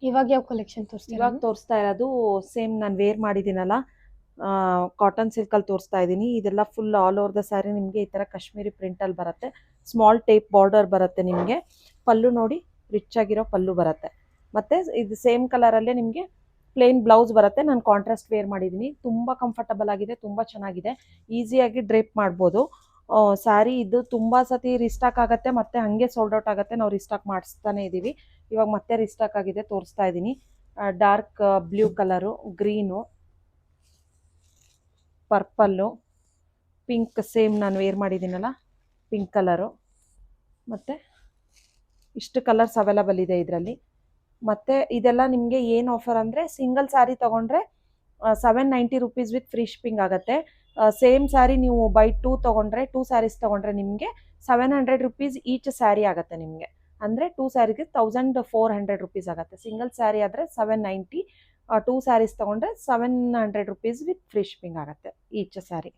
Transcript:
ಇವಾಗ ಯಾವ ಕಲೆಕ್ಷನ್ ತೋರಿಸ್ತೀರಾ ಇವಾಗ ತೋರಿಸ್ತಾ ಇರೋದು ಸೇಮ್ ನಾನು ವೇರ್ ಮಾಡಿದ್ದೀನಲ್ಲ, ಕಾಟನ್ ಸಿಲ್ಕಲ್ಲಿ ತೋರಿಸ್ತಾ ಇದ್ದೀನಿ. ಇದೆಲ್ಲ full all over the sari ನಿಮಗೆ ಈ ಥರ ಕಾಶ್ಮೀರಿ ಪ್ರಿಂಟಲ್ಲಿ ಬರುತ್ತೆ. ಸ್ಮಾಲ್ ಟೇಪ್ ಬಾರ್ಡರ್ ಬರುತ್ತೆ ನಿಮಗೆ. ಪಲ್ಲು ನೋಡಿ ರಿಚ್ ಆಗಿರೋ ಪಲ್ಲು ಬರುತ್ತೆ. ಮತ್ತು ಇದು ಸೇಮ್ ಕಲರಲ್ಲೇ ನಿಮಗೆ ಪ್ಲೇನ್ ಬ್ಲೌಸ್ ಬರುತ್ತೆ. ನಾನು ಕಾಂಟ್ರಾಸ್ಟ್ ವೇರ್ ಮಾಡಿದ್ದೀನಿ. ತುಂಬ ಕಂಫರ್ಟಬಲ್ ಆಗಿದೆ, ತುಂಬ ಚೆನ್ನಾಗಿದೆ. ಈಸಿಯಾಗಿ ಡ್ರೇಪ್ ಮಾಡ್ಬೋದು. ಸ್ಯಾರಿ ಇದು ತುಂಬ ಸತಿ ರಿಸ್ಟಾಕ್ ಆಗುತ್ತೆ, ಮತ್ತು ಹಾಗೆ ಸೋಲ್ಡ್ ಔಟ್ ಆಗುತ್ತೆ. ನಾವು ರಿಸ್ಟಾಕ್ ಮಾಡಿಸ್ತಾನೆ ಇದ್ದೀವಿ. ಇವಾಗ ಮತ್ತೆ ರಿಸ್ಟಾಕ್ ಆಗಿದೆ, ತೋರಿಸ್ತಾ ಇದ್ದೀನಿ. Dark blue colour, green, purple, pink, same ನಾನು ವೇರ್ ಮಾಡಿದ್ದೀನಲ್ಲ ಪಿಂಕ್ ಕಲರು, ಮತ್ತು ಇಷ್ಟು ಕಲರ್ಸ್ ಅವೈಲಬಲ್ ಇದೆ ಇದರಲ್ಲಿ. ಮತ್ತು ಇದೆಲ್ಲ ನಿಮಗೆ ಏನು ಆಫರ್ ಅಂದರೆ, ಸಿಂಗಲ್ ಸ್ಯಾರಿ ತೊಗೊಂಡ್ರೆ 790 ರುಪೀಸ್ ವಿತ್ ಫ್ರೀ ಶಿಪ್ಪಿಂಗ್ ಆಗುತ್ತೆ. ಸೇಮ್ ಸ್ಯಾರಿ ನೀವು ಬೈ 2 ತೊಗೊಂಡ್ರೆ, 2 ಸ್ಯಾರೀಸ್ ತೊಗೊಂಡ್ರೆ ನಿಮಗೆ 700 ರುಪೀಸ್ ಈಚ್ ಸ್ಯಾರಿ ಆಗುತ್ತೆ ನಿಮಗೆ. ಅಂದರೆ 2 ಸ್ಯಾರಿಗೆ 1400 ರುಪೀಸ್ ಆಗುತ್ತೆ. ಸಿಂಗಲ್ ಸ್ಯಾರಿ ಆದರೆ 790, 2 ಸ್ಯಾರೀಸ್ ತೊಗೊಂಡ್ರೆ 700 ರುಪೀಸ್ ವಿತ್ ಫ್ರೀ ಶಿಪ್ಪಿಂಗ್ ಆಗುತ್ತೆ ಈಚ್ ಸ್ಯಾರಿ.